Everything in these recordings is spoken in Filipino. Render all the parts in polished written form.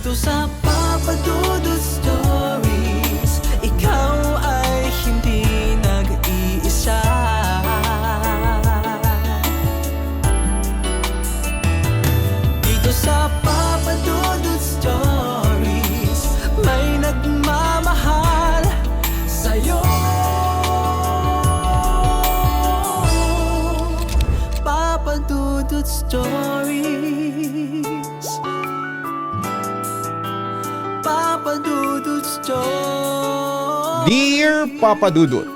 Dito sa Papa Dudut Stories, ikaw ay hindi nag-iisa. Dito sa Papa Dudut Stories, may nagmamahal sa'yo. Papa Dudut Stories, Papa Dudut Stories. Dear Papa Dudut,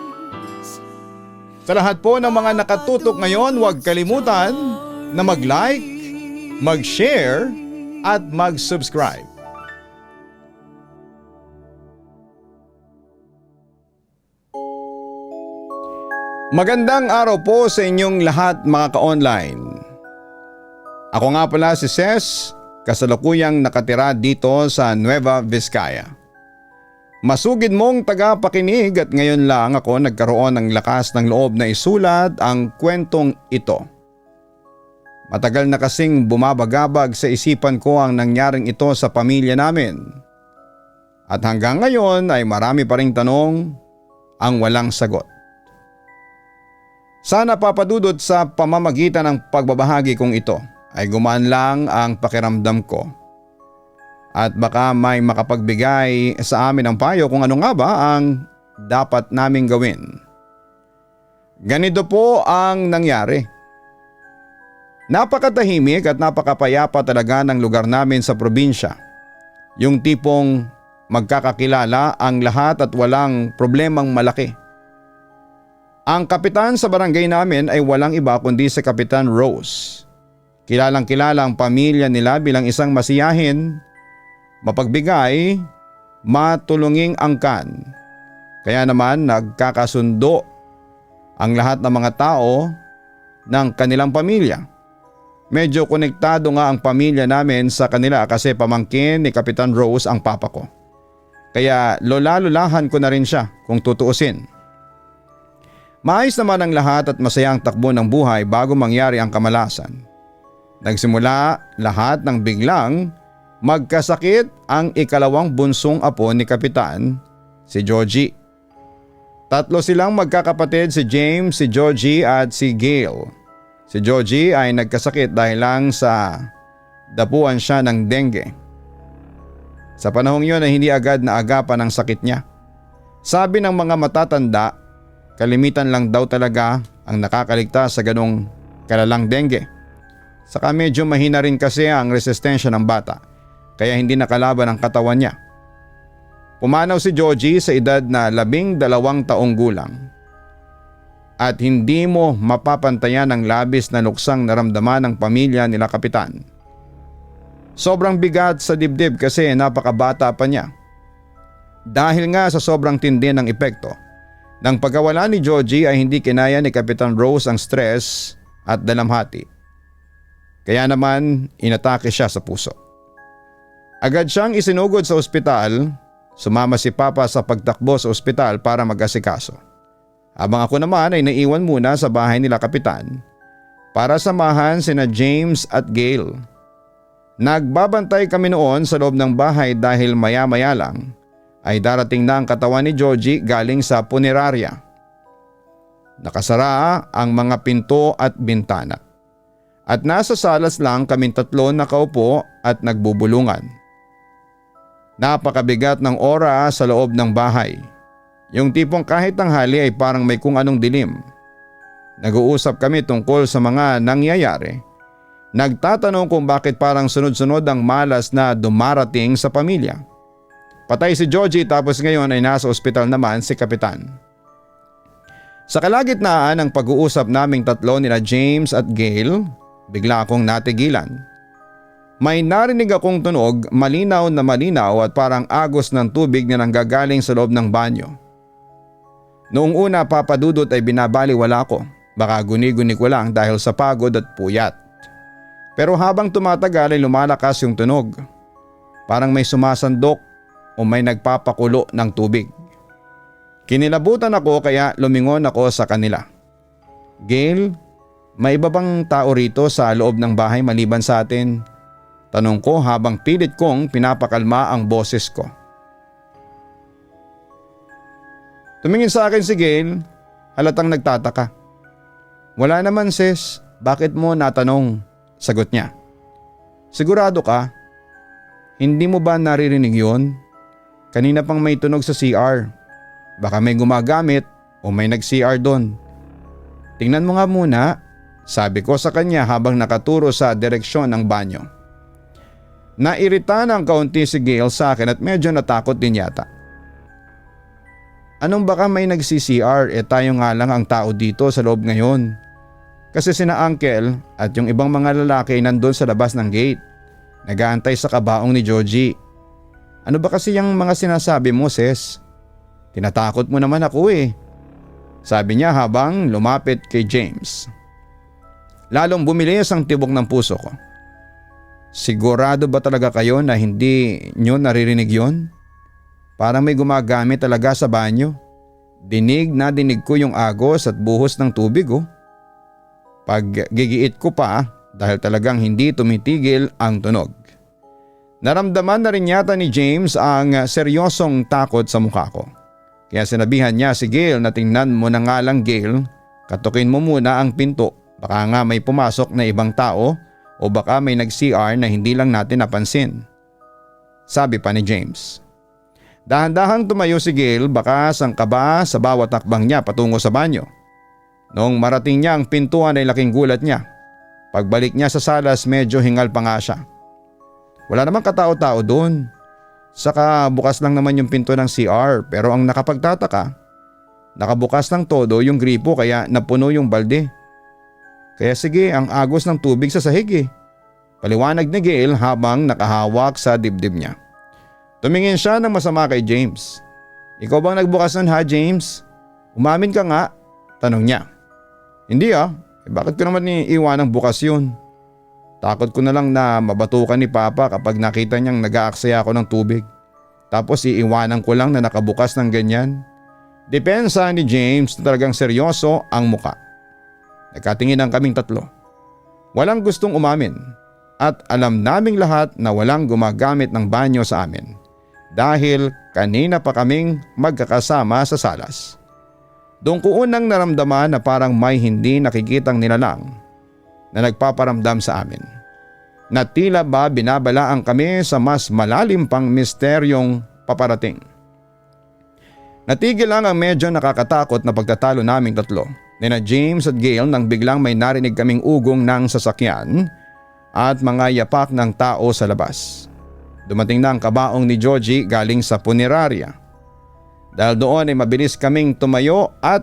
sa lahat po ng mga nakatutok ngayon, huwag kalimutan na mag-like, mag-share at mag-subscribe. Magandang araw po sa inyong lahat mga ka-online. Ako nga pala si Ces, kasalukuyang nakatira dito sa Nueva Vizcaya. Masugid mong tagapakinig at ngayon lang ako nagkaroon ng lakas ng loob na isulat ang kwentong ito. Matagal na kasing bumabagabag sa isipan ko ang nangyaring ito sa pamilya namin. At hanggang ngayon ay marami pa ring tanong ang walang sagot. Sana Papa Dudut sa pamamagitan ng pagbabahagi kong ito ay gumaan lang ang pakiramdam ko. At baka may makapagbigay sa amin ng payo kung ano nga ba ang dapat naming gawin. Ganito po ang nangyari. Napakatahimik at napakapayapa talaga ng lugar namin sa probinsya. Yung tipong magkakakilala ang lahat at walang problemang malaki. Ang kapitan sa barangay namin ay walang iba kundi si Kapitan Rose. Kilalang kilala ang pamilya nila bilang isang masiyahin, mapagbigay, matulunging angkan. Kaya naman nagkakasundo ang lahat ng mga tao ng kanilang pamilya. Medyo konektado nga ang pamilya namin sa kanila kasi pamangkin ni Kapitan Rose ang papa ko. Kaya lola-lolahan ko na rin siya kung tutuusin. Maayos naman ang lahat at masaya ang takbo ng buhay bago mangyari ang kamalasan. Nagsimula lahat ng biglang magkasakit ang ikalawang bunsong apo ni Kapitan, si Georgie. Tatlo silang magkakapatid, si James, si Georgie at si Gail. Si Georgie ay nagkasakit dahil lang sa dapuan siya ng dengue. Sa panahong yun ay hindi agad naagapan ang sakit niya. Sabi ng mga matatanda, kalimitan lang daw talaga ang nakakaligtas sa ganong kalalang dengue. Saka medyo mahina rin kasi ang resistensya ng bata, kaya hindi nakalaban ang katawan niya. Pumanaw si Georgie sa edad na 12 taong gulang. At hindi mo mapapantayan ang labis na luksang naramdaman ng pamilya nila Kapitan. Sobrang bigat sa dibdib kasi napakabata pa niya. Dahil nga sa sobrang tindi ng epekto ng pagkawala ni Georgie ay hindi kinaya ni Kapitan Rose ang stress at dalamhati. Kaya naman inatake siya sa puso. Agad siyang isinugod sa ospital, sumama si Papa sa pagtakbo sa ospital para mag-asikaso. Habang ako naman ay naiwan muna sa bahay nila Kapitan para samahan sina James at Gail. Nagbabantay kami noon sa loob ng bahay dahil maya-maya lang ay darating na ang katawan ni Georgie galing sa punerarya. Nakasara ang mga pinto at bintana. At nasa salas lang kaming tatlo nakaupo at nagbubulungan. Napakabigat ng oras sa loob ng bahay. Yung tipong kahit tanghali ay parang may kung anong dilim. Nag-uusap kami tungkol sa mga nangyayari. Nagtatanong kung bakit parang sunod-sunod ang malas na dumarating sa pamilya. Patay si Georgie tapos ngayon ay nasa ospital naman si Kapitan. Sa kalagitnaan ng pag-uusap naming tatlo nila James at Gail, bigla akong natigilan. May narinig akong tunog, malinaw na malinaw at parang agos ng tubig na nanggagaling sa loob ng banyo. Noong una Papa Dudut ay binabaliwala ko, baka guni-guni ko lang dahil sa pagod at puyat. Pero habang tumatagal ay lumalakas yung tunog. Parang may sumasandok o may nagpapakulo ng tubig. Kinilabutan ako kaya lumingon ako sa kanila. Gail, may iba bang tao rito sa loob ng bahay maliban sa atin? Tanong ko habang pilit kong pinapakalma ang boses ko. Tumingin sa akin si Gail, halatang nagtataka. Wala naman sis, bakit mo natanong? Sagot niya. Sigurado ka? Hindi mo ba naririnig yon? Kanina pang may tunog sa CR. Baka may gumagamit o may nag-CR doon. Tingnan mo nga muna, sabi ko sa kanya habang nakaturo sa direksyon ng banyo. Nairita ng kaunti si Gail sa akin at medyo natakot din yata. Anong baka may nag-CCR tayo nga lang ang tao dito sa loob ngayon. Kasi sina Uncle at yung ibang mga lalaki nandun sa labas ng gate. Nag-aantay sa kabaong ni Georgie. Ano ba kasi yung mga sinasabi mo sis? Tinatakot mo naman ako eh. Sabi niya habang lumapit kay James. Lalong bumilis ang tibok ng puso ko. Sigurado ba talaga kayo na hindi nyo naririnig yon? Parang may gumagamit talaga sa banyo. Dinig na dinig ko yung agos at buhos ng tubig oh. Pag gigiit ko pa dahil talagang hindi tumitigil ang tunog. Naramdaman na rin yata ni James ang seryosong takot sa mukha ko. Kaya sinabihan niya si Gail na tingnan mo na nga lang Gail, katukin mo muna ang pinto. Baka nga may pumasok na ibang tao o baka may nag-CR na hindi lang natin napansin. Sabi pa ni James. Dahan-dahang tumayo si Gail bakas ang kaba sa bawat takbang niya patungo sa banyo. Noong marating niya ang pintuan ay laking gulat niya. Pagbalik niya sa salas medyo hingal pa nga siya. Wala namang katao-tao doon. Saka bukas lang naman yung pinto ng CR pero ang nakapagtataka, nakabukas ng todo yung gripo kaya napuno yung balde. Kaya sige ang agos ng tubig sa sahig eh. Paliwanag ni Gail habang nakahawak sa dibdib niya. Tumingin siya ng masama kay James. Ikaw bang nagbukas nun ha James? Umamin ka nga, tanong niya. Hindi bakit ko naman iiwanang bukas yun? Takot ko na lang na mabatukan ni Papa kapag nakita niyang nag-aaksaya ako ng tubig. Tapos iiwanan ko lang na nakabukas ng ganyan. Depensa ni James na talagang seryoso ang muka. Nagkatingin ang kaming tatlo. Walang gustong umamin at alam naming lahat na walang gumagamit ng banyo sa amin. Dahil kanina pa kaming magkakasama sa salas. Doon ko unang naramdaman na parang may hindi nakikitang nilalang na nagpaparamdam sa amin. Na tila ba binabalaan kami sa mas malalim pang misteryong paparating. Natigil lang ang medyo nakakatakot na pagtatalo naming tatlo. Nina James at Gail nang biglang may narinig kaming ugong ng sasakyan at mga yapak ng tao sa labas. Dumating na ang kabaong ni Georgie galing sa punerarya. Dahil doon ay mabilis kaming tumayo at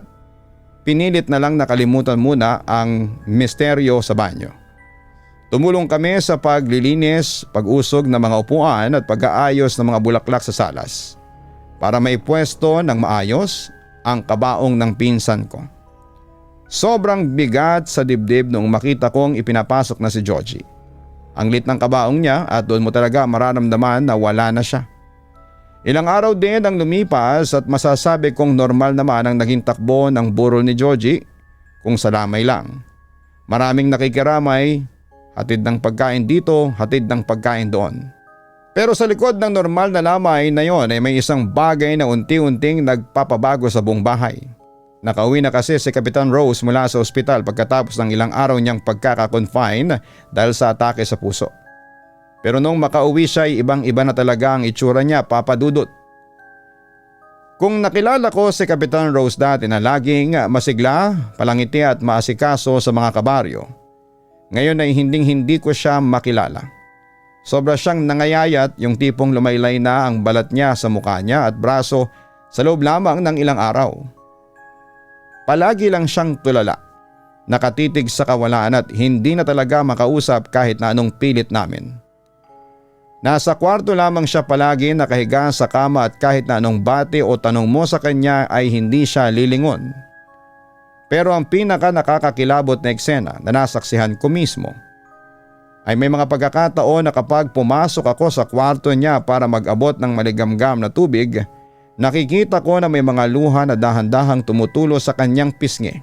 pinilit na lang nakalimutan muna ang misteryo sa banyo. Tumulong kami sa paglilinis, pag-usog ng mga upuan at pag-aayos ng mga bulaklak sa salas para may pwesto ng maayos ang kabaong ng pinsan ko. Sobrang bigat sa dibdib nung makita kong ipinapasok na si Georgie. Ang lit ng kabaong niya at doon mo talaga mararamdaman na wala na siya. Ilang araw din ang lumipas at masasabi kong normal naman ang naging takbo ng burol ni Georgie kung sa lamay lang. Maraming nakikiramay, hatid ng pagkain dito, hatid ng pagkain doon. Pero sa likod ng normal na lamay na yon ay may isang bagay na unti-unting nagpapabago sa buong bahay. Nakauwi na kasi si Kapitan Rose mula sa ospital pagkatapos ng ilang araw niyang pagkaka-confine dahil sa atake sa puso. Pero nung makauwi siya ay ibang-iba na talaga ang itsura niya, Papa Dudut. Kung nakilala ko si Kapitan Rose dati na laging masigla, palangiti at maasikaso sa mga kabaryo, ngayon ay hinding-hindi ko siya makilala. Sobra siyang nangayayat, yung tipong lumaylay na ang balat niya sa mukha niya at braso sa loob lamang ng ilang araw. Palagi lang siyang tulala, nakatitig sa kawalan at hindi na talaga makausap kahit na anong pilit namin. Nasa kwarto lamang siya palagi nakahiga sa kama at kahit na anong bati o tanong mo sa kanya ay hindi siya lilingon. Pero ang pinaka nakakakilabot na eksena na nasaksihan ko mismo ay may mga pagkakataon na kapag pumasok ako sa kwarto niya para mag-abot ng maligamgam na tubig, nakikita ko na may mga luha na dahan-dahang tumutulo sa kanyang pisngi.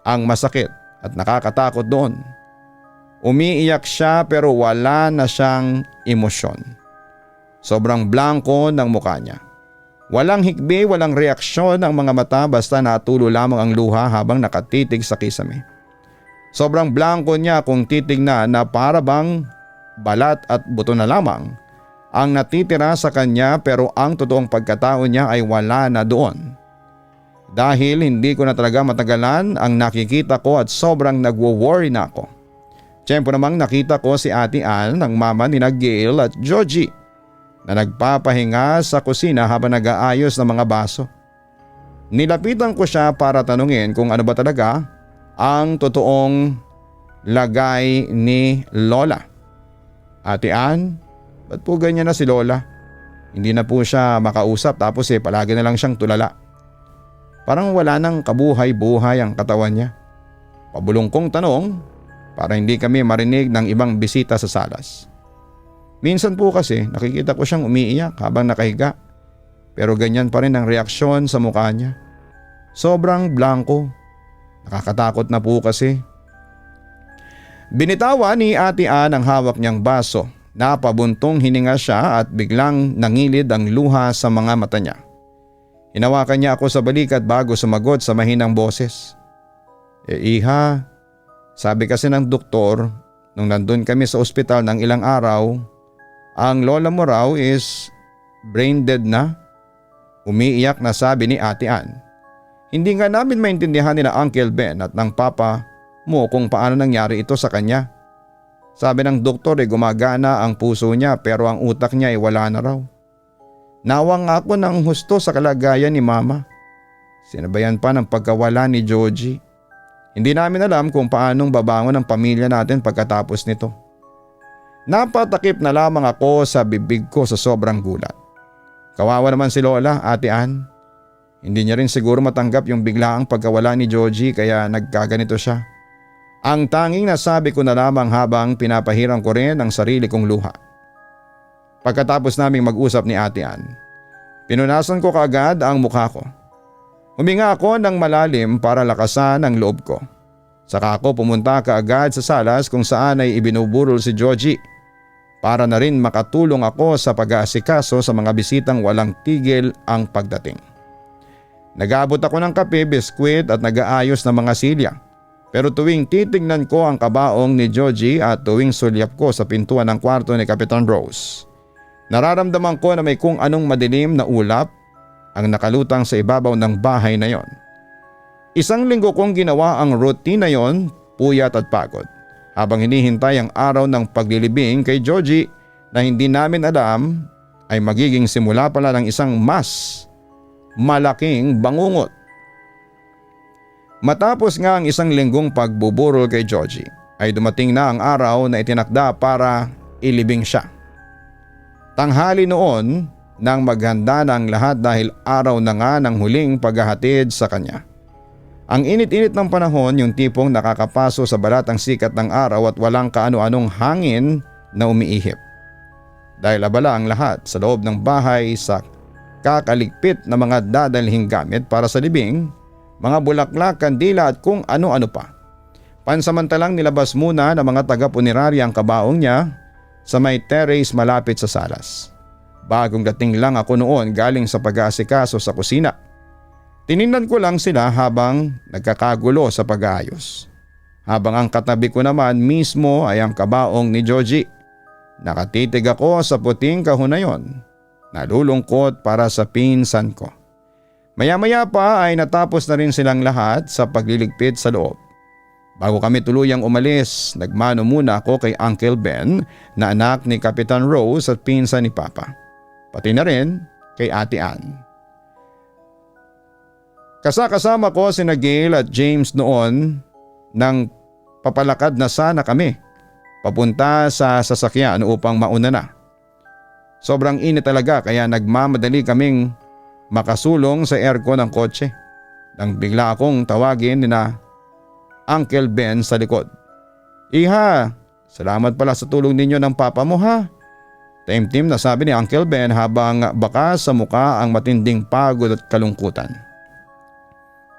Ang masakit at nakakatakot doon, Umiiyak siya pero wala na siyang emosyon. Sobrang blanko ng mukha niya. Walang hikbi, walang reaksyon ang mga mata basta natulo lamang ang luha habang nakatitig sa kisame. Sobrang blanko niya kung titignan na para bang balat at buto na lamang ang natitira sa kanya pero ang totoong pagkatao niya ay wala na doon. Dahil hindi ko na talaga matagalan ang nakikita ko at sobrang nagwo-worry na ako. Tiyempo namang nakita ko si Ate Ann ng mama ni Gail at Georgie na nagpapahinga sa kusina habang nag-aayos ng mga baso. Nilapitan ko siya para tanungin kung ano ba talaga ang totoong lagay ni Lola. Ate Ann, ba't po ganyan na si Lola? Hindi na po siya makausap tapos palagi na lang siyang tulala. Parang wala nang kabuhay-buhay ang katawan niya. Pabulong kong tanong para hindi kami marinig ng ibang bisita sa salas. Minsan po kasi nakikita ko siyang umiiyak habang nakahiga. Pero ganyan pa rin ang reaksyon sa mukha niya. Sobrang blanko. Nakakatakot na po kasi. Binitawan ni Ate Ann ang hawak niyang baso. Napabuntong hininga siya at biglang nangilid ang luha sa mga mata niya. Hinawakan niya ako sa balikat bago sumagot sa mahinang boses. Iha, sabi kasi ng doktor nung nandun kami sa ospital ng ilang araw, ang lola mo raw is brain dead na. Umiiyak na sabi ni Ate Ann. Hindi nga namin maintindihan ni na Uncle Ben at ng papa mo kung paano nangyari ito sa kanya. Sabi ng doktor gumagana ang puso niya pero ang utak niya wala na raw. Nawang ako ng husto sa kalagayan ni mama. Sinabayan pa ng pagkawala ni Georgie. Hindi namin alam kung paanong babangon ang pamilya natin pagkatapos nito. Napatakip na lamang ako sa bibig ko sa sobrang gulat. Kawawa naman si Lola, Ate Ann. Hindi niya rin siguro matanggap yung biglaang pagkawala ni Georgie kaya nagkaganito siya. Ang tanging nasabi ko na lamang habang pinapahiram ko rin ang sarili kong luha. Pagkatapos naming mag-usap ni Ate Ann, pinunasan ko kaagad ang mukha ko. Huminga ako ng malalim para lakasan ang loob ko. Saka ako pumunta kaagad sa salas kung saan ay ibinuburol si Georgie para na rin makatulong ako sa pag-aasikaso sa mga bisitang walang tigil ang pagdating. Nag-aabot ako ng kape, biskwit at nag-aayos ng mga silya. Pero tuwing titignan ko ang kabaong ni Georgie at tuwing sulyap ko sa pintuan ng kwarto ni Kapitan Rose, nararamdaman ko na may kung anong madilim na ulap ang nakalutang sa ibabaw ng bahay na yon. Isang linggo kong ginawa ang routine na yon, puyat at pagod, habang hinihintay ang araw ng paglilibing kay Georgie na hindi namin alam ay magiging simula pala ng isang mas malaking bangungot. Matapos nga ang isang linggong pagbuburol kay Georgie ay dumating na ang araw na itinakda para ilibing siya. Tanghali noon nang maghanda na ang lahat dahil araw na nga ng huling paghahatid sa kanya. Ang init-init ng panahon, yung tipong nakakapaso sa balat ang sikat ng araw at walang kaano-anong hangin na umiihip. Dahil abala ang lahat sa loob ng bahay sa kakaligpit na mga dadalhing gamit para sa libing, mga bulaklak, kandila at kung ano-ano pa. Pansamantalang nilabas muna ng mga taga-punerarya ang kabaong niya sa may terrace malapit sa salas. Bagong dating lang ako noon galing sa pag-aasikaso sa kusina. Tiningnan ko lang sila habang nagkakagulo sa pag-aayos. Habang ang katabi ko naman mismo ay ang kabaong ni Georgie. Nakatitig ako sa puting kahon na yon. Nalulungkot para sa pinsan ko. Maya-maya pa ay natapos na rin silang lahat sa pagliligpit sa loob. Bago kami tuluyang umalis, nagmano muna ako kay Uncle Ben na anak ni Kapitan Rose at pinsan ni Papa. Pati na rin kay Ate Ann. Kasama ko si Gail at James noon nang papalakad na sana kami papunta sa sasakyan upang mauna na. Sobrang init talaga kaya nagmamadali kaming makasulong sa aircon ng kotse nang bigla akong tawagin ni na Uncle Ben sa likod. Iha, salamat pala sa tulong ninyo ng papa mo ha. Taimtim na sabi ni Uncle Ben habang bakas sa muka ang matinding pagod at kalungkutan.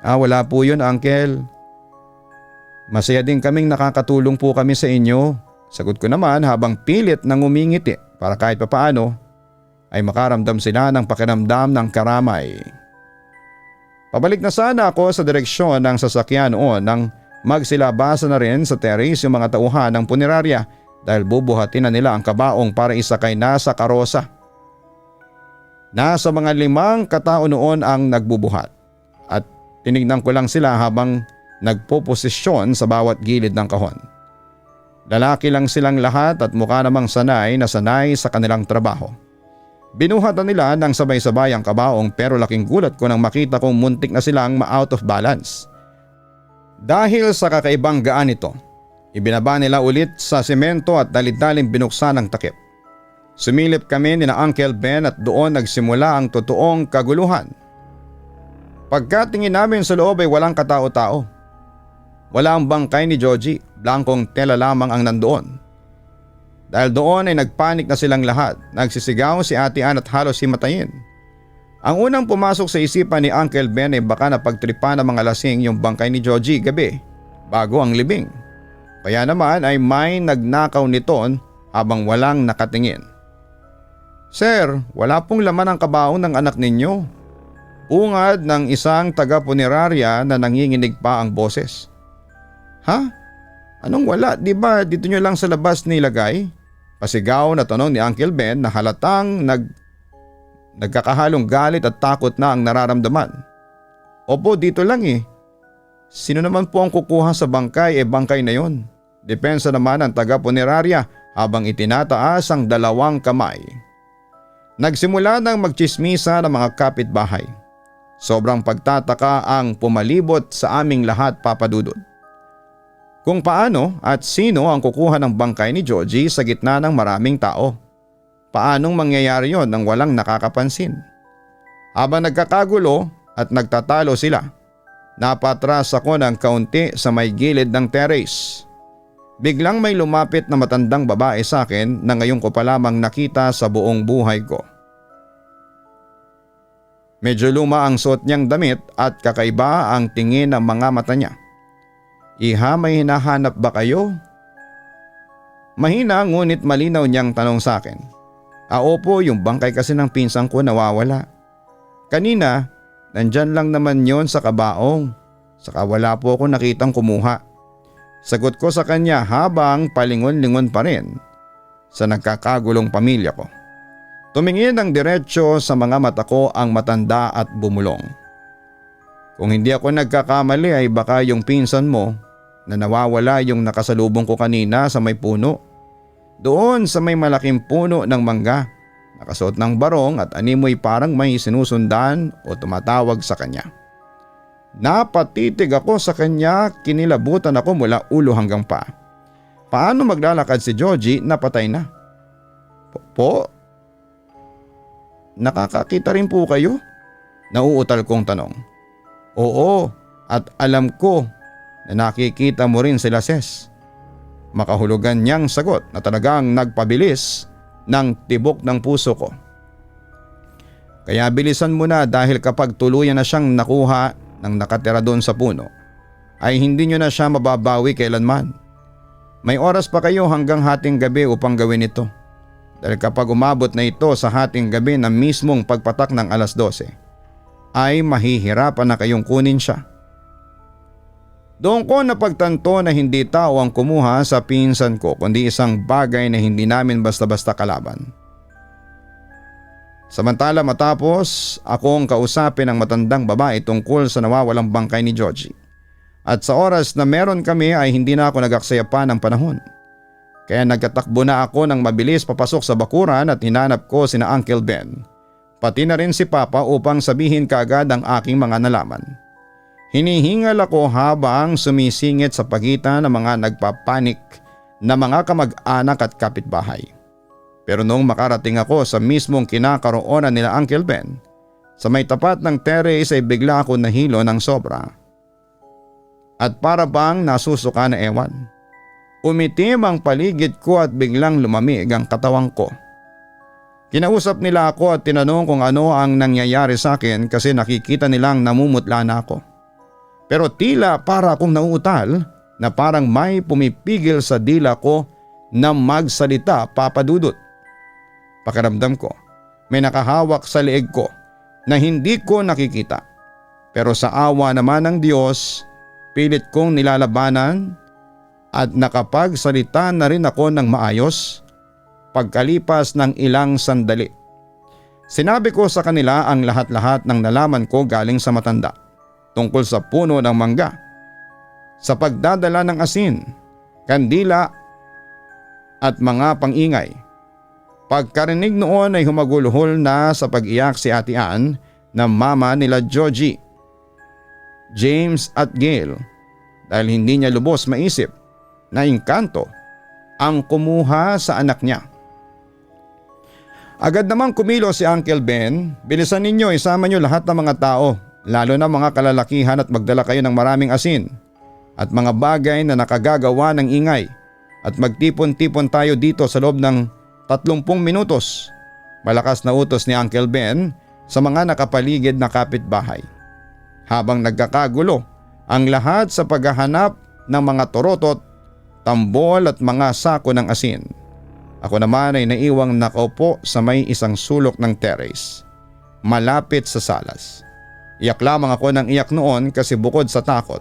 Wala po yun, Uncle. Masaya din kaming nakakatulong po kami sa inyo. Sagot ko naman habang pilit nang umingiti para kahit papaano ay makaramdam sila ng pakiramdam ng karamay. Pabalik na sana ako sa direksyon ng sasakyan noon nang magsilabasa na rin sa terrace yung mga tauhan ng punerarya dahil bubuhatin na nila ang kabaong para isakay na sa karosa. Nasa mga 5 katao noon ang nagbubuhat at tinignan ko lang sila habang nagpoposisyon sa bawat gilid ng kahon. Lalaki lang silang lahat at mukha namang sanay na sanay sa kanilang trabaho. Binuhatan nila ng sabay-sabay ang kabaong pero laking gulat ko nang makita kong muntik na silang ma-out of balance. Dahil sa kakaibang gaan nito, ibinaba nila ulit sa semento at dalit-daling binuksan ang takip. Sumilip kami ni na Uncle Ben at doon nagsimula ang totoong kaguluhan. Pagkatingin namin sa loob ay walang katao-tao. Wala ang bangkay ni Georgie, blankong tela lamang ang nandoon. Dahil doon ay nagpanik na silang lahat, nagsisigaw si Ate Ann at halos himatayin. Ang unang pumasok sa isipan ni Uncle Ben ay baka napagtripa ng mga lasing yung bangkay ni Georgie gabi bago ang libing. Kaya naman ay may nagnakaw nito habang walang nakatingin. Sir, wala pong laman ang kabaong ng anak ninyo. Ungad ng isang taga-punerarya na nanginginig pa ang boses. Ha? Anong wala? Diba dito nyo lang sa labas nilagay? Pasigaw na tanong ni Uncle Ben na halatang nagkakahalong galit at takot na ang nararamdaman. Opo, dito lang eh. Sino naman po ang kukuha sa bangkay bangkay na yon? Depensa naman ang taga-punerarya habang itinataas ang 2 kamay. Nagsimula ng magtsismisa ng mga kapitbahay. Sobrang pagtataka ang pumalibot sa aming lahat, Papa Dudut. Kung paano at sino ang kukuha ng bangkay ni Georgie sa gitna ng maraming tao. Paanong mangyayari yon nang walang nakakapansin? Habang nagkakagulo at nagtatalo sila, napatras ako ng kaunti sa may gilid ng terrace. Biglang may lumapit na matandang babae sa akin na ngayon ko pa lamang nakita sa buong buhay ko. Medyo luma ang suot niyang damit at kakaiba ang tingin ng mga mata niya. Iha, may hinahanap ba kayo? Mahina ngunit malinaw niyang tanong sa akin. Opo, yung bangkay kasi ng pinsang ko nawawala. Kanina, nandyan lang naman yon sa kabaong. Saka wala po ako nakitang kumuha. Sagot ko sa kanya habang palingon-lingon pa rin sa nagkakagulong pamilya ko. Tumingin ng diretsyo sa mga mata ko ang matanda at bumulong. Kung hindi ako nagkakamali ay baka yung pinsan mo na nawawala yung nakasalubong ko kanina sa may puno. Doon sa may malaking puno ng mangga, nakasuot ng barong at animoy parang may sinusundan o tumatawag sa kanya. Napatitig ako sa kanya, kinilabutan ako mula ulo hanggang paa. Paano maglalakad si Georgie na patay na? Po? Nakakakita rin po kayo? Nauutal kong tanong. Oo, at alam ko na nakikita mo rin sila, Ses. Makahulugan niyang sagot na talagang nagpabilis ng tibok ng puso ko. Kaya bilisan mo na dahil kapag tuluyan na siyang nakuha ng nakatira doon sa puno, ay hindi nyo na siya mababawi kailanman. May oras pa kayo hanggang hating gabi upang gawin ito. Dahil kapag umabot na ito sa hating gabi na mismong pagpatak ng 12:00, ay mahihirapan na kayong kunin siya. Doon ko napagtanto na hindi tao ang kumuha sa pinsan ko kundi isang bagay na hindi namin basta-basta kalaban. Samantala matapos akong kausapin ang matandang babae tungkol sa nawawalang bangkay ni Georgie. At sa oras na meron kami ay hindi na ako nag-aksaya pa ng panahon. Kaya nagkatakbo na ako ng mabilis papasok sa bakuran at hinanap ko sina Uncle Ben. Pati na rin si Papa upang sabihin kaagad ang aking mga nalaman. Hinihingal ako habang sumisingit sa pagitan ng mga nagpapanik na mga kamag-anak at kapitbahay. Pero noong makarating ako sa mismong kinakaroonan nila Uncle Ben, sa may tapat ng terrace ay bigla ako nahilo ng sobra. At para bang nasusuka na ewan. Umitim ang paligid ko at biglang lumamig ang katawan ko. Kinausap nila ako at tinanong kung ano ang nangyayari sa akin kasi nakikita nilang namumutla na ako. Pero tila para akong nauutal, na parang may pumipigil sa dila ko na magsalita, Papa Dudut. Pakiramdam ko, may nakahawak sa leeg ko na hindi ko nakikita. Pero sa awa naman ng Diyos, pilit kong nilalabanan at nakapagsalita na rin ako ng maayos pagkalipas ng ilang sandali. Sinabi ko sa kanila ang lahat-lahat ng nalaman ko galing sa matanda tungkol sa puno ng mangga, sa pagdadala ng asin, kandila at mga pang-ingay. Pagkarinig noon ay humagulhol na sa pag-iyak si Ate Ann na mama nila Georgie, James at Gail dahil hindi niya lubos maisip na engkanto ang kumuha sa anak niya. Agad namang kumilo si Uncle Ben, bilisan ninyo, isama niyo lahat ng mga tao, lalo na mga kalalakihan at magdala kayo ng maraming asin at mga bagay na nakagagawa ng ingay at magtipon-tipon tayo dito sa loob ng 30 minutos. Malakas na utos ni Uncle Ben sa mga nakapaligid na kapitbahay. Habang nagkakagulo ang lahat sa paghahanap ng mga torotot, tambol at mga sako ng asin. Ako naman ay naiwang nakaupo sa may isang sulok ng terrace, malapit sa salas. Iyak lamang ako ng iyak noon kasi bukod sa takot,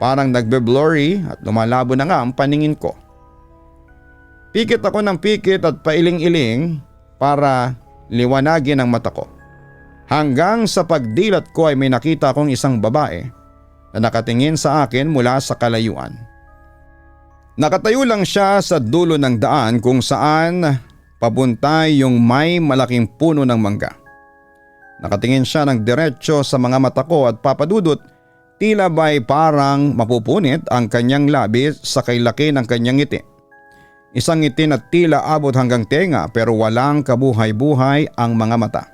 parang nagbe-blurry at lumalabo na nga ang paningin ko. Pikit ako ng pikit at pailing-iling para liwanagin ang mata ko. Hanggang sa pagdilat ko ay may nakita akong isang babae na nakatingin sa akin mula sa kalayuan. Nakatayo lang siya sa dulo ng daan kung saan pabuntay yung may malaking puno ng mangga. Nakatingin siya ng diretsyo sa mga mata ko at Papa Dudut, tila ba'y parang mapupunit ang kanyang labi sa kailaki ng kanyang ngiti. Isang ngiti na tila abot hanggang tenga pero walang kabuhay-buhay ang mga mata.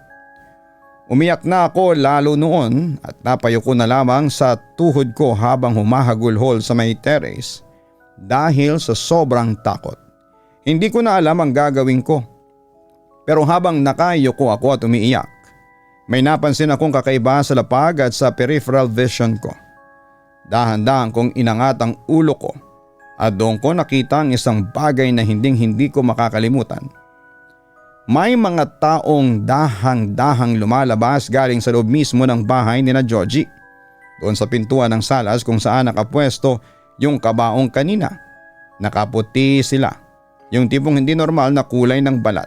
Umiyak na ako lalo noon at napayuko na lamang sa tuhod ko habang humahagulhol sa may terrace dahil sa sobrang takot. Hindi ko na alam ang gagawin ko. Pero habang nakayuko ako at umiiyak, may napansin akong kakaiba sa lapag at sa peripheral vision ko. Dahan-dahan kong inangat ang ulo ko at doon ko nakita ang isang bagay na hindi ko makakalimutan. May mga taong dahang-dahang lumalabas galing sa loob mismo ng bahay ni na Georgie. Doon sa pintuan ng salas kung saan nakapwesto yung kabaong kanina. Nakaputi sila, yung tipong hindi normal na kulay ng balat.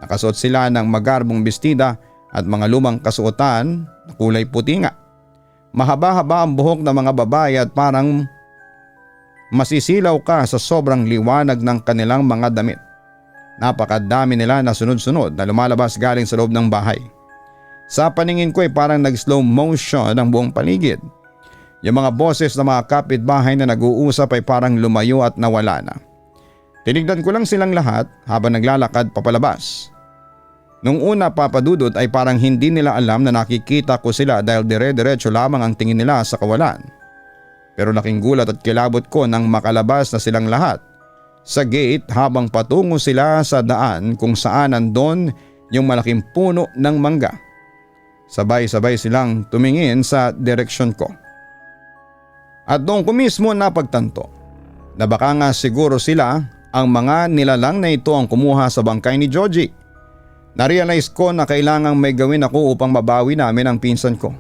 Nakasuot sila ng magarbong bestida at mga lumang kasuotan na kulay puti nga. Mahaba-haba ang buhok ng mga babae at parang masisilaw ka sa sobrang liwanag ng kanilang mga damit. Napakadami nila na sunod-sunod na lumalabas galing sa loob ng bahay. Sa paningin ko ay parang nag-slow motion ang buong paligid. Yung mga boses ng mga kapitbahay na nag-uusap ay parang lumayo at nawala na. Tinignan ko lang silang lahat habang naglalakad papalabas. Nung una, Papa Dudut, ay parang hindi nila alam na nakikita ko sila dahil dire-diretso lamang ang tingin nila sa kawalan. Pero laking gulat at kilabot ko nang makalabas na silang lahat sa gate habang patungo sila sa daan kung saan nandun yung malaking puno ng mangga. Sabay-sabay silang tumingin sa direksyon ko. At doon ko mismo napagtanto na baka nga siguro sila ang mga nilalang na ito ang kumuha sa bangkay ni Georgie. Narealize ko na kailangang may gawin ako upang mabawi namin ang pinsan ko.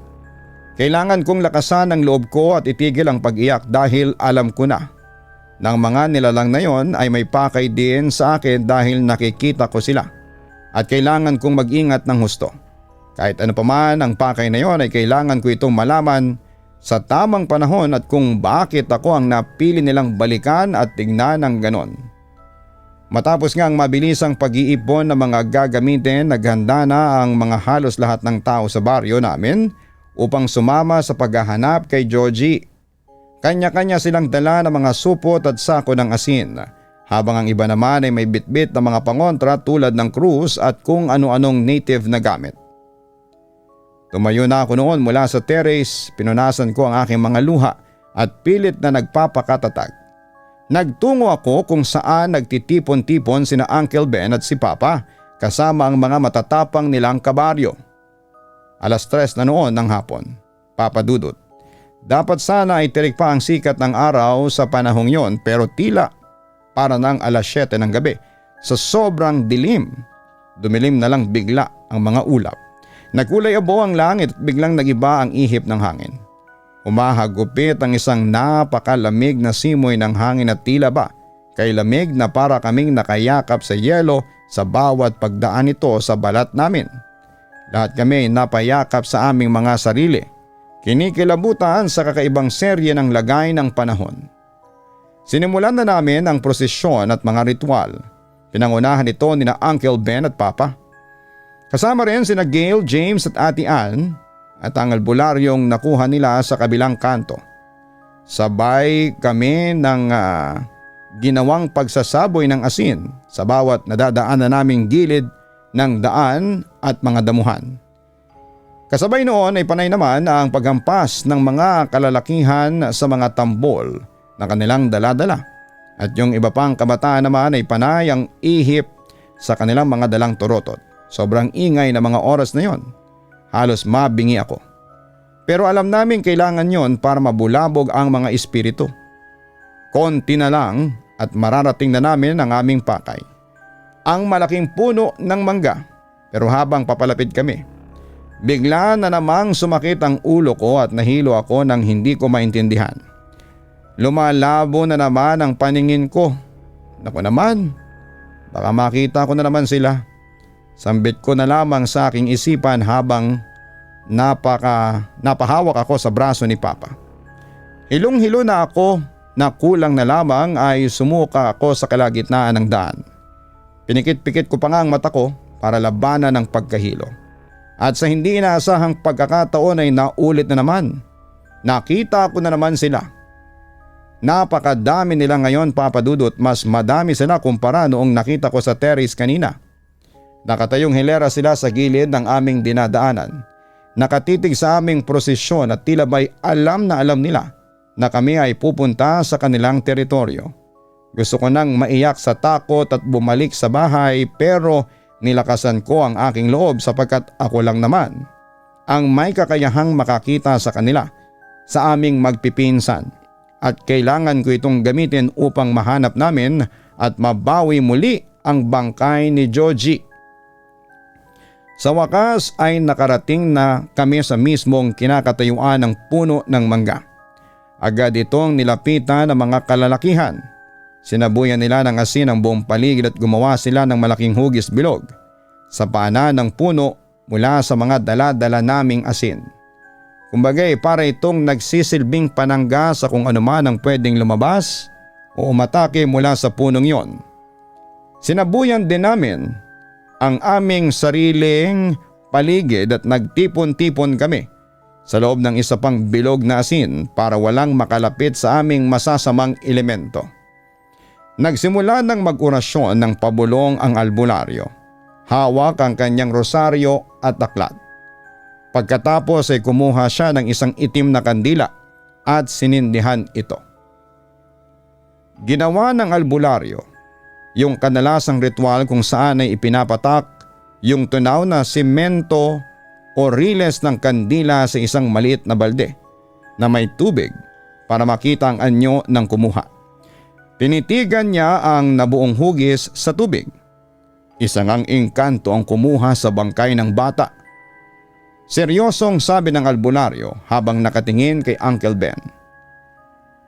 Kailangan kong lakasan ang loob ko at itigil ang pag-iyak dahil alam ko na ng mga nilalang na yon ay may pakay din sa akin dahil nakikita ko sila at kailangan kong mag-ingat ng husto. Kahit ano pa man ang pakay na yon ay kailangan ko itong malaman sa tamang panahon at kung bakit ako ang napili nilang balikan at tingnan ng ganon. Matapos nga ang mabilisang pag-iipon ng mga gagamitin, naghanda na ang mga halos lahat ng tao sa baryo namin upang sumama sa paghahanap kay Georgie. Kanya-kanya silang dala ng mga supot at sako ng asin, habang ang iba naman ay may bitbit na mga pangontra tulad ng krus at kung ano-anong native na gamit. Tumayo na ako noon mula sa terrace, pinunasan ko ang aking mga luha at pilit na nagpapakatatag. Nagtungo ako kung saan nagtitipon-tipon sina Uncle Ben at si Papa kasama ang mga matatapang nilang kabaryo. 3:00 na noon ng hapon, Papa Dudut. Dapat sana ay tirik pa ang sikat ng araw sa panahong yon, pero tila para ng alas 7 ng gabi. Sa sobrang dilim, dumilim na lang bigla ang mga ulap. Nagkulay abo ang langit at biglang nagiba ang ihip ng hangin. Humahagupit ang isang napakalamig na simoy ng hangin at tila ba kay lamig na para kaming nakayakap sa yelo sa bawat pagdaan nito sa balat namin. Lahat kami napayakap sa aming mga sarili, kinikilabutan sa kakaibang serye ng lagay ng panahon. Sinimulan na namin ang prosesyon at mga ritual. Pinangunahan ito ni na Uncle Ben at Papa. Kasama rin sina Gail, James at Ate Ann at ang albularyong nakuha nila sa kabilang kanto. Sabay kami ng ginawang pagsasaboy ng asin sa bawat nadadaanan naming gilid ng daan at mga damuhan. Kasabay noon ay panay naman ang paghampas ng mga kalalakihan sa mga tambol na kanilang daladala at yung iba pang kabataan naman ay panay ang ihip sa kanilang mga dalang turotot. Sobrang ingay na mga oras na yon. Halos mabingi ako. Pero alam namin kailangan yon para mabulabog ang mga espiritu. Konti na lang at mararating na namin ang aming pakay. Ang malaking puno ng mangga. Pero habang papalapit kami, bigla na namang sumakit ang ulo ko at nahilo ako ng hindi ko maintindihan. Lumalabo na naman ang paningin ko. Naku naman, baka makita ko na naman sila. Sambit ko na lamang sa aking isipan habang napahawak ako sa braso ni Papa. Hilong-hilo na ako na kulang na lamang ay sumuka ako sa kalagitnaan ng daan. Pinikit-pikit ko pa nga ang mata ko para labanan ng pagkahilo. At sa hindi inaasahang pagkakataon ay naulit na naman. Nakita ko na naman sila. Napakadami nila ngayon, Papa Dudut, mas madami sila kumpara noong nakita ko sa terrace kanina. Nakatayong hilera sila sa gilid ng aming dinadaanan. Nakatitig sa aming prosesyon at tila ba'y alam na alam nila na kami ay pupunta sa kanilang teritoryo. Gusto ko nang maiyak sa takot at bumalik sa bahay pero nilakasan ko ang aking loob sapagkat ako lang naman ang may kakayahang makakita sa kanila sa aming magpipinsan at kailangan ko itong gamitin upang mahanap namin at mabawi muli ang bangkay ni Joji. Sa wakas ay nakarating na kami sa mismong kinakatayuan ng puno ng mangga. Agad itong nilapitan ng mga kalalakihan. Sinabuyan nila ng asin ang buong paligid at gumawa sila ng malaking hugis bilog sa paanan ng puno mula sa mga dala-dala naming asin. Kumbagay para itong nagsisilbing panangga sa kung anuman ang pwedeng lumabas o umatake mula sa punong yon. Sinabuyan din namin ang aming sariling paligid at nagtipon-tipon kami sa loob ng isa pang bilog na asin para walang makalapit sa aming masasamang elemento. Nagsimula ng mag-orasyon ng pabulong ang albularyo. Hawak ang kanyang rosaryo at aklat. Pagkatapos ay kumuha siya ng isang itim na kandila at sinindihan ito. Ginawa ng albularyo yung kadalasang ritual kung saan ay ipinapatak yung tunaw na simento o riles ng kandila sa isang maliit na balde na may tubig para makita ang anyo ng kumuha. Tinitigan niya ang nabuong hugis sa tubig. Isang ang engkanto ang kumuha sa bangkay ng bata. Seryosong sabi ng albularyo habang nakatingin kay Uncle Ben.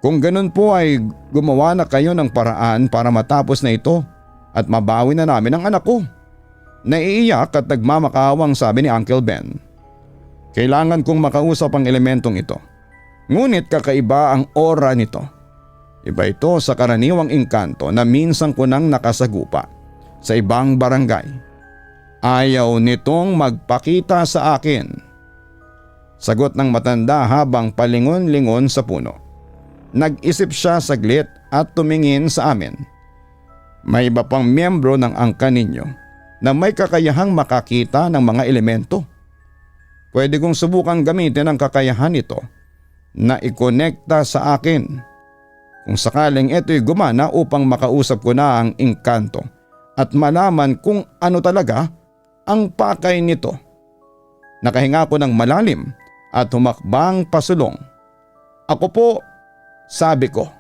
Kung ganun po ay gumawa na kayo ng paraan para matapos na ito at mabawi na namin ang anak ko. Naiiyak at nagmamakawang sabi ni Uncle Ben. Kailangan kong makausap ang elementong ito. Ngunit kakaiba ang aura nito. Iba ito sa karaniwang engkanto na minsan ko nang nakasagupa sa ibang barangay. Ayaw nitong magpakita sa akin. Sagot ng matanda habang palingon-lingon sa puno. Nag-isip siya saglit at tumingin sa amin. May iba pang miyembro ng angkan ninyo na may kakayahang makakita ng mga elemento. Pwede kong subukang gamitin ang kakayahan nito na ikonekta sa akin. Kung sakaling ito'y gumana upang makausap ko na ang engkanto at malaman kung ano talaga ang pakay nito. Nakahinga ko ng malalim at humakbang pasulong. Ako po, sabi ko.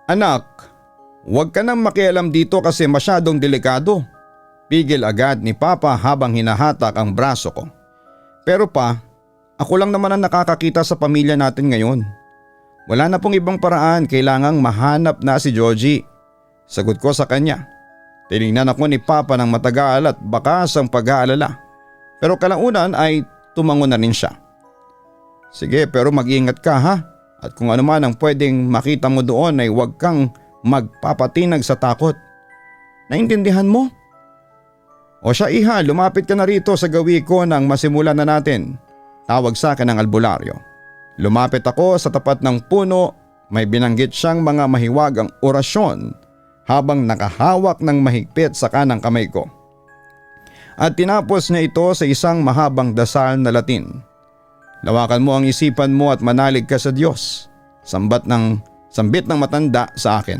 Anak, huwag ka nang makialam dito kasi masyadong delikado. Pigil agad ni Papa habang hinahatak ang braso ko. Pero pa, ako lang naman ang nakakakita sa pamilya natin ngayon. Wala na pong ibang paraan, kailangang mahanap na si Georgie. Sagot ko sa kanya. Tinignan ako ni Papa ng matagal at bakas ang pag-aalala. Pero kalaunan ay tumango na rin siya. Sige, pero mag-ingat ka ha. At kung ano man ang pwedeng makita mo doon ay huwag kang magpapatinag sa takot. Naintindihan mo? O siya iha, lumapit ka na rito sa gawi ko nang masimulan na natin. Tawag sa akin ng albularyo. Lumapit ako sa tapat ng puno, may binanggit siyang mga mahiwagang orasyon habang nakahawak ng mahigpit sa kanang kamay ko. At tinapos niya ito sa isang mahabang dasal na Latin. Lawakan mo ang isipan mo at manalig ka sa Diyos. Sambit ng matanda sa akin.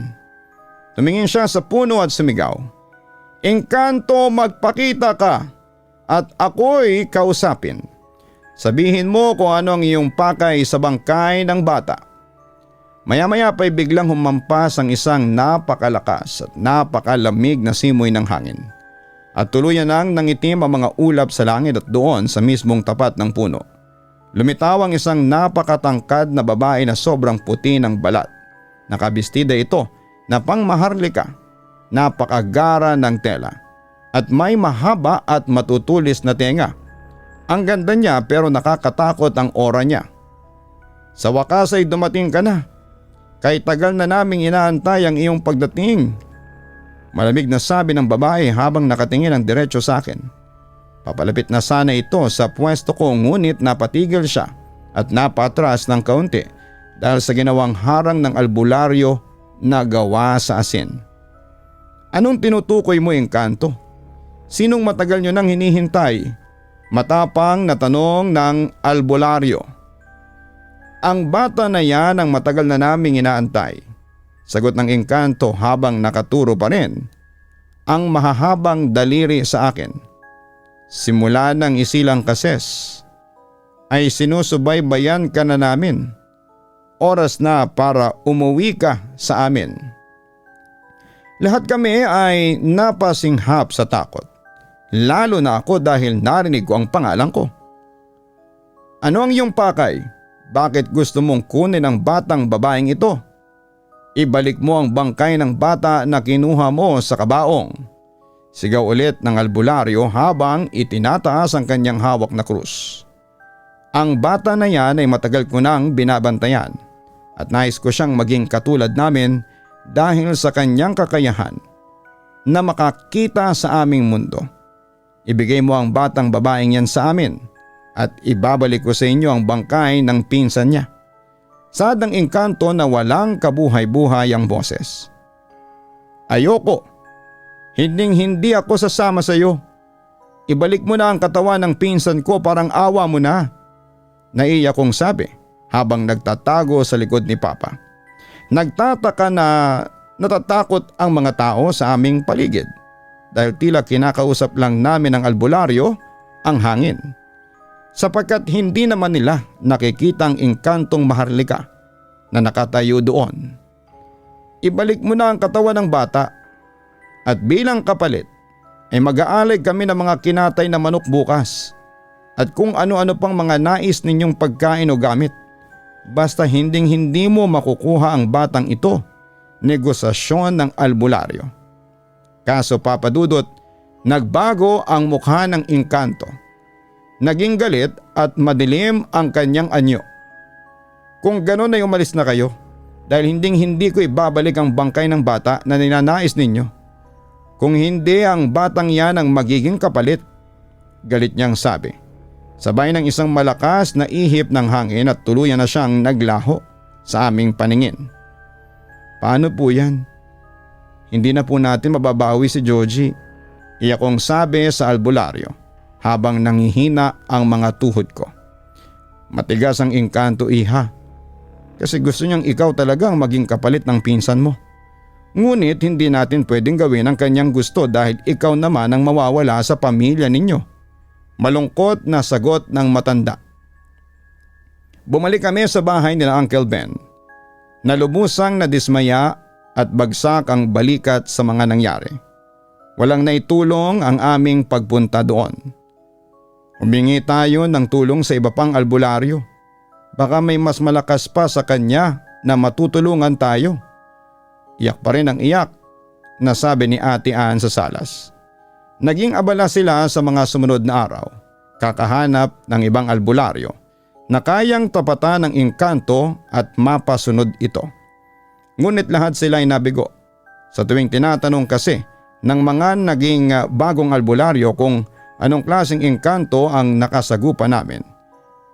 Tumingin siya sa puno at sumigaw. Engkanto, magpakita ka at ako'y kausapin. Sabihin mo kung ano ang iyong pakay sa bangkay ng bata. Maya-maya pa'y biglang humampas ang isang napakalakas at napakalamig na simoy ng hangin. At tuluyan nang nangitim ang mga ulap sa langit at doon sa mismong tapat ng puno. Lumitaw ang isang napakatangkad na babae na sobrang puti ng balat. Nakabistida ito na pangmaharlika. Napakagara ng tela at may mahaba at matutulis na tenga. Ang ganda niya pero nakakatakot ang aura niya. Sa wakas ay dumating ka na. Kay tagal na naming inaantay ang iyong pagdating. Malamig na sabi ng babae habang nakatingin ang diretso sa akin. Papalapit na sana ito sa pwesto ko ngunit napatigil siya at napatras ng kaunti dahil sa ginawang harang ng albularyo na gawa sa asin. Anong tinutukoy mo, Engkanto? Sinong matagal nyo nang hinihintay? Matapang na tanong ng albularyo. Ang bata na yan ang matagal na naming inaantay. Sagot ng Engkanto habang nakaturo pa rin ang mahahabang daliri sa akin. Simula ng isilang kases ay sinusubaybayan ka na namin. Oras na para umuwi ka sa amin. Lahat kami ay napasinghap sa takot. Lalo na ako dahil narinig ko ang pangalan ko. Ano ang iyong pakay? Bakit gusto mong kunin ang batang babaeng ito? Ibalik mo ang bangkay ng bata na kinuha mo sa kabaong. Sigaw ulit ng albularyo habang itinataas ang kanyang hawak na krus. Ang bata na yan ay matagal ko nang binabantayan at nais ko siyang maging katulad namin dahil sa kanyang kakayahan na makakita sa aming mundo. Ibigay mo ang batang babaeng yan sa amin at ibabalik ko sa inyo ang bangkay ng pinsan niya. Sad ang Engkanto na walang kabuhay-buhay ang boses. Ayoko. Hindi ako sasama sa iyo. Ibalik mo na ang katawan ng pinsan ko, parang awa mo na. Naiyak kong sabi habang nagtatago sa likod ni Papa. Nagtataka na natatakot ang mga tao sa aming paligid dahil tila kinakausap lang namin ng albularyo ang hangin. Sapagkat hindi naman nila nakikita ang engkantong maharlika na nakatayo doon. Ibalik mo na ang katawan ng bata at bilang kapalit ay mag-aalig kami ng mga kinatay na manok bukas at kung ano-ano pang mga nais ninyong pagkain o gamit. Basta hindi mo makukuha ang batang ito, negosasyon ng albularyo. Kaso Papa Dudut, nagbago ang mukha ng Engkanto. Naging galit at madilim ang kanyang anyo. Kung gano'n ay umalis na kayo dahil hindi ko ibabalik ang bangkay ng bata na ninanais ninyo. Kung hindi ang batang yan ang magiging kapalit, galit niyang sabi. Sabay ng isang malakas na ihip ng hangin at tuluyan na siyang naglaho sa aming paningin. Paano po yan? Hindi na po natin mababawi si Georgie. Iyak kong sabi sa albularyo habang nangihina ang mga tuhod ko. Matigas ang Engkanto, iha. Kasi gusto niyang ikaw talagang maging kapalit ng pinsan mo. Ngunit hindi natin pwedeng gawin ang kanyang gusto dahil ikaw naman ang mawawala sa pamilya ninyo. Malungkot na sagot ng matanda. Bumalik kami sa bahay nila Uncle Ben. Nalubusang nadismaya at bagsak ang balikat sa mga nangyari. Walang naitulong ang aming pagpunta doon. Humingi tayo ng tulong sa iba pang albularyo. Baka may mas malakas pa sa kanya na matutulungan tayo. Iyak pa rin ang iyak na sabi ni Ate Ann sa salas. Naging abala sila sa mga sumunod na araw. Kakahanap ng ibang albularyo na kayang tapatan ng engkanto at mapasunod ito. Ngunit lahat sila ay nabigo. Sa tuwing tinatanong kasi ng mga naging bagong albularyo kung anong klaseng engkanto ang nakasagupa namin.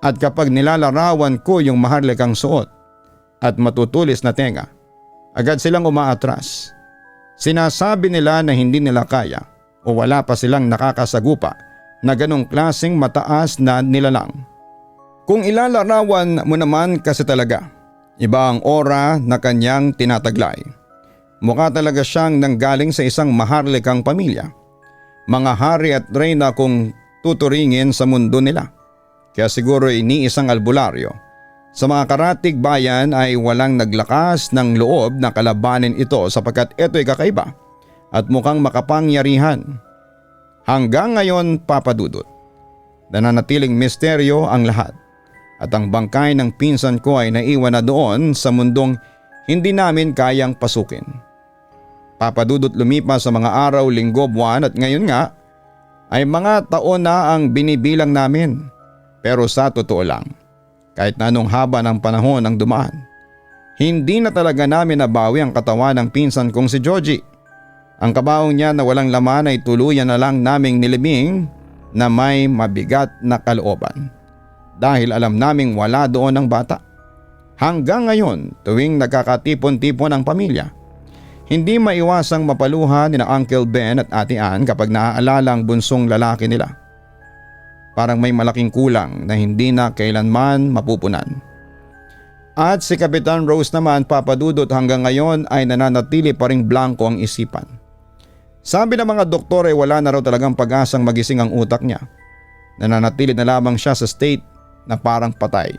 At kapag nilalarawan ko yung maharlikang suot at matutulis na tenga, agad silang umaatras. Sinasabi nila na hindi nila kaya o wala pa silang nakakasagupa na ganong klaseng mataas na nilalang. Kung ilalarawan mo naman kasi talaga, iba ang aura na kanyang tinataglay. Mukha talaga siyang nanggaling sa isang maharlikang pamilya. Mga hari at reyna kung tuturingin sa mundo nila. Kaya siguro iniisang albularyo. Sa mga karatig bayan ay walang naglakas ng loob na kalabanin ito sapagkat ito'y kakaiba at mukhang makapangyarihan. Hanggang ngayon, Papa Dudut, nananatiling misteryo ang lahat at ang bangkay ng pinsan ko ay naiwan na doon sa mundong hindi namin kayang pasukin. Papa Dudut, lumipas sa mga araw, linggo, buwan at ngayon nga ay mga taon na ang binibilang namin. Pero sa totoo lang, kahit na anong haba ng panahon ang dumaan, hindi na talaga namin nabawi ang katawan ng pinsan kong si Georgie. Ang kabaong niya na walang laman ay tuluyan na lang naming nilibing na may mabigat na kalooban. Dahil alam naming wala doon ang bata. Hanggang ngayon, tuwing nagkakatipon-tipon ang pamilya, hindi maiwasang mapaluha ni na Uncle Ben at Ate Ann kapag naaalala ang bunsong lalaki nila. Parang may malaking kulang na hindi na kailanman mapupunan. At si Kapitan Rose naman, Papa Dudut, hanggang ngayon ay nananatili pa ring blanko ang isipan. Sabi ng mga doktor ay wala na raw talagang pag-asang magising ang utak niya. Nananatili na lamang siya sa state na parang patay.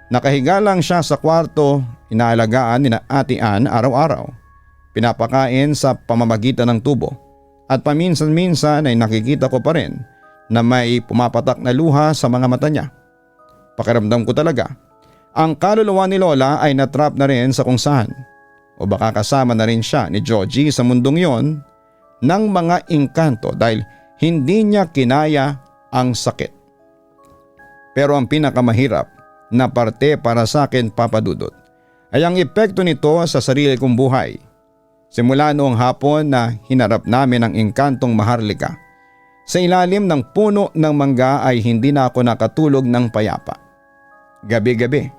Nakahiga lang siya sa kwarto, inaalagaan ni na Ate Ann araw-araw. Pinapakain sa pamamagitan ng tubo at paminsan-minsan ay nakikita ko pa rin na may pumapatak na luha sa mga mata niya. Pakiramdam ko talaga, ang kaluluwa ni Lola ay natrap na rin sa kung saan o baka kasama na rin siya ni Georgie sa mundong yon ng mga engkanto dahil hindi niya kinaya ang sakit. Pero ang pinakamahirap na parte para sa akin, Papa Dudut, ay ang epekto nito sa sarili kong buhay. Simula noong hapon na hinarap namin ang engkantong maharlika, sa ilalim ng puno ng mangga ay hindi na ako nakatulog ng payapa. Gabi-gabi,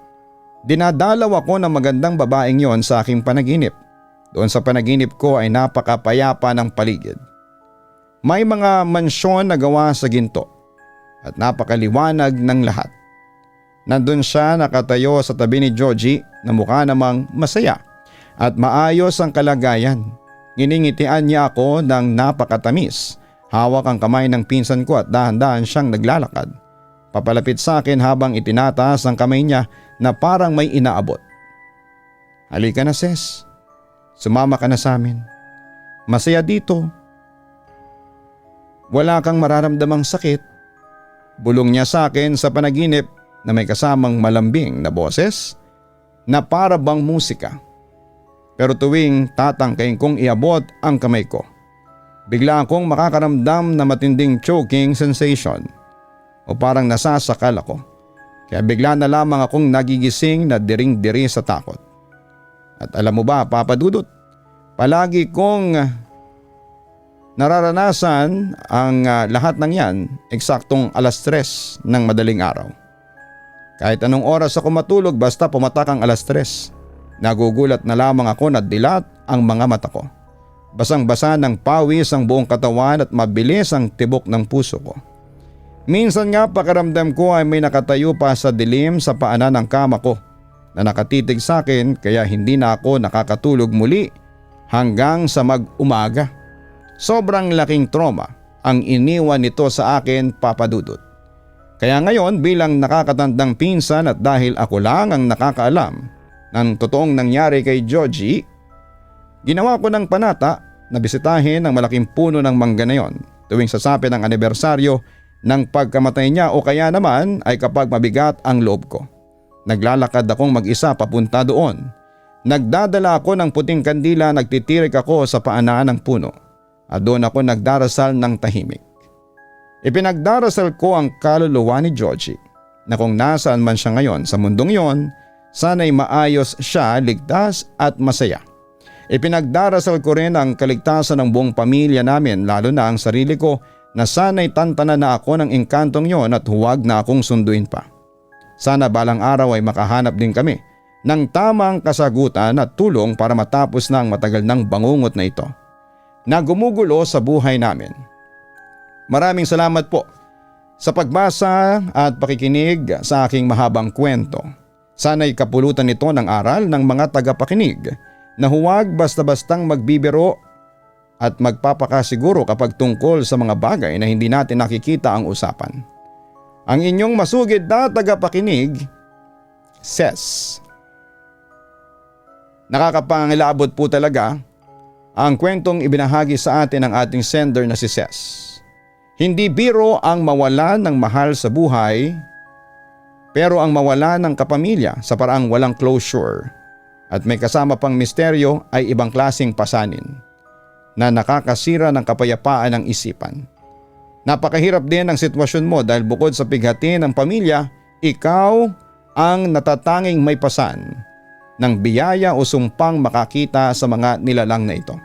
dinadalaw ako ng magandang babaeng yon sa aking panaginip. Doon sa panaginip ko ay napakapayapa ng paligid. May mga mansyon na gawa sa ginto at napakaliwanag ng lahat. Nandun siya nakatayo sa tabi ni Georgie na mukha namang masaya at maayos ang kalagayan. Nginingitian niya ako ng napakatamis. Hawak ang kamay ng pinsan ko at dahan-dahan siyang naglalakad. Papalapit sa akin habang itinataas ang kamay niya na parang may inaabot. Halika na, sis. Sumama ka na sa amin. Masaya dito. Wala kang mararamdamang sakit. Bulong niya sa akin sa panaginip na may kasamang malambing na boses na para bang musika. Pero tuwing tatangkain kong iabot ang kamay ko, bigla akong makakaramdam na matinding choking sensation o parang nasasakal ako. Kaya bigla na lamang akong nagigising na diring-diri sa takot. At alam mo ba, Papa Dudut, palagi kong nararanasan ang lahat ng yan eksaktong 3:00 ng madaling araw. Kahit anong oras ako matulog basta pumatak ang 3:00, nagugulat na lamang ako na dilat ang mga mata ko. Basang-basa ng pawis ang buong katawan at mabilis ang tibok ng puso ko. Minsan nga pakiramdam ko ay may nakatayo pa sa dilim sa paanan ng kama ko na nakatitig sa akin kaya hindi na ako nakakatulog muli hanggang sa mag-umaga. Sobrang laking trauma ang iniwan nito sa akin, Papa Dudut. Kaya ngayon bilang nakakatandang pinsan at dahil ako lang ang nakakaalam ng totoong nangyari kay Georgie, ginawa ko ng panata na bisitahin ang malaking puno ng mangga na yon tuwing sasapit ang anibersaryo ng pagkamatay niya o kaya naman ay kapag mabigat ang loob ko. Naglalakad akong mag-isa papunta doon. Nagdadala ako ng puting kandila, nagtitirik ako sa paanaan ng puno at doon ako nagdarasal ng tahimik. Ipinagdarasal ko ang kaluluwa ni Georgie na kung nasaan man siya ngayon sa mundong yon, sana'y maayos siya, ligtas at masaya. Ipinagdarasal ko rin ang kaligtasan ng buong pamilya namin, lalo na ang sarili ko, na sana'y tantanan na ako ng engkantong yon at huwag na akong sunduin pa. Sana balang araw ay makahanap din kami ng tamang kasagutan at tulong para matapos na ang matagal ng bangungot na ito na gumugulo sa buhay namin. Maraming salamat po sa pagbasa at pakikinig sa aking mahabang kwento. Sana'y kapulutan nito ng aral ng mga tagapakinig na huwag basta-bastang magbibiro at magpapakasiguro kapag tungkol sa mga bagay na hindi natin nakikita ang usapan. Ang inyong masugid na tagapakinig, Ses. Nakakapangilabot po talaga ang kwentong ibinahagi sa atin ng ating sender na si Ses. Hindi biro ang mawalan ng mahal sa buhay, pero ang mawalan ng kapamilya sa paraang walang closure at may kasama pang misteryo ay ibang klaseng pasanin na nakakasira ng kapayapaan ng isipan. Napakahirap din ang sitwasyon mo dahil bukod sa pighati ng pamilya, ikaw ang natatanging may pasan ng biyaya o sumpang makakita sa mga nilalang na ito.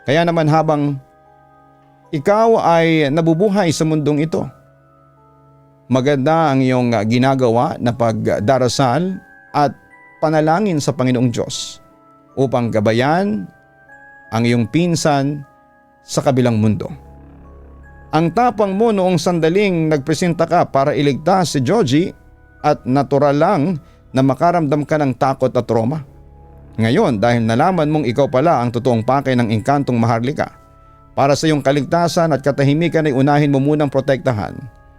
Kaya naman habang ikaw ay nabubuhay sa mundong ito, maganda ang iyong ginagawa na pagdarasal at panalangin sa Panginoong Diyos upang gabayan ang iyong pinsan sa kabilang mundo. Ang tapang mo noong sandaling nagpresenta ka para iligtas si Georgie at natural lang na makaramdam ka ng takot at trauma. Ngayon dahil nalaman mong ikaw pala ang totoong pakay ng engkantong Maharlika, para sa iyong kaligtasan at katahimikan ay unahin mo munang protektahan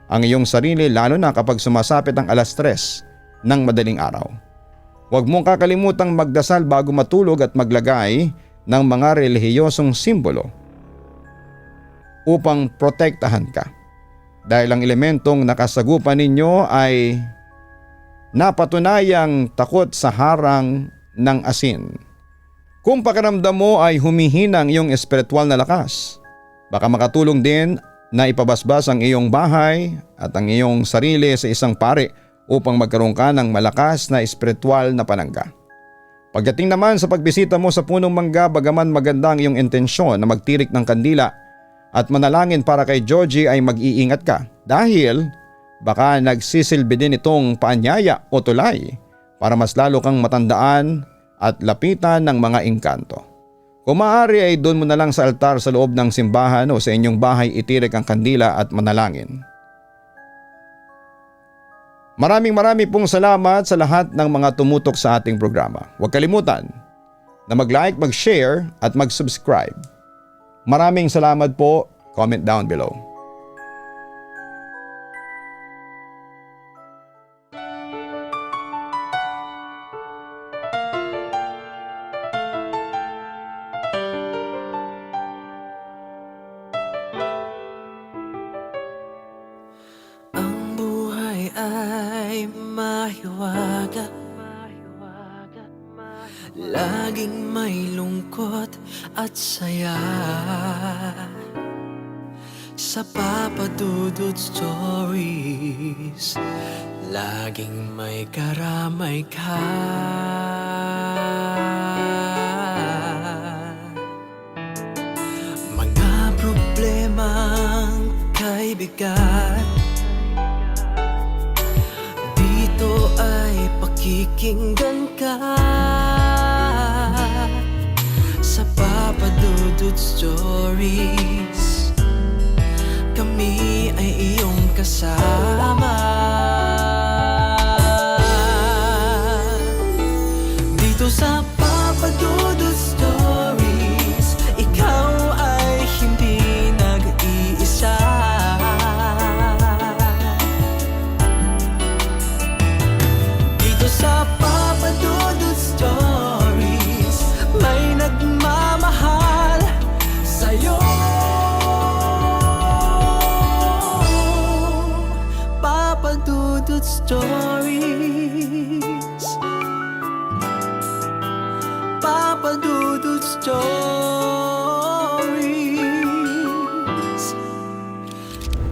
ang iyong sarili lalo na kapag sumasapit ang 3:00 ng madaling araw. Huwag mong kakalimutang magdasal bago matulog at maglagay ng mga relihiyosong simbolo upang protektahan ka. Dahil ang elementong nakasagupan ninyo ay napatunayang takot sa harang ng asin. Kung pakiramdam mo ay humihinang iyong espiritual na lakas, baka makatulong din na ipabasbas ang iyong bahay at ang iyong sarili sa isang pari upang magkaroon ka ng malakas na espiritual na panangga. Pagdating naman sa pagbisita mo sa punong mangga, bagaman maganda ang iyong intensyon na magtirik ng kandila at manalangin para kay Georgie, ay mag-iingat ka dahil baka nagsisilbi din itong paanyaya o tulay para mas lalo kang matandaan at lapitan ng mga engkanto. Kung maaari ay doon mo na lang sa altar sa loob ng simbahan o sa inyong bahay itirik ang kandila at manalangin. Maraming pong salamat sa lahat ng mga tumutok sa ating programa. Huwag kalimutan na mag-like, mag-share at mag-subscribe. Maraming salamat po. Comment down below. mahiwaga, laging may lungkot at saya. Sa Papa Dudut Stories, laging may karamay ka. Mga problemang kaibigan, dito ay pakikinggan ka. Sa Papa Dudut Stories, kami ay iyong kasama. Dito sa Papa Dudut Stories, ikaw ay hindi nag-iisa. Stories. Papa Dudut Stories.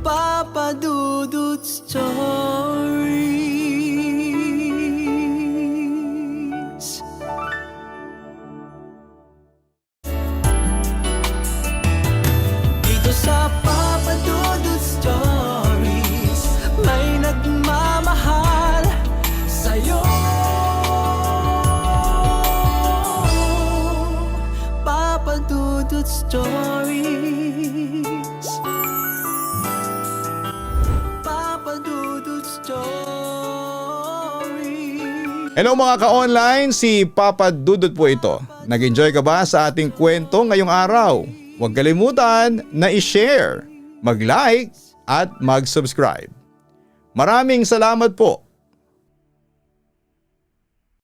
Papa Dudut Stories. Dito sa Papa Dudut Stories, may nagmamahal sa'yo. Papa Dudut Stories. Papa Dudut Stories. Hello mga ka-online, si Papa Dudut po ito. Nag-enjoy ka ba sa ating kwento ngayong araw? Huwag kalimutan na i-share, mag-like at mag-subscribe. Maraming salamat po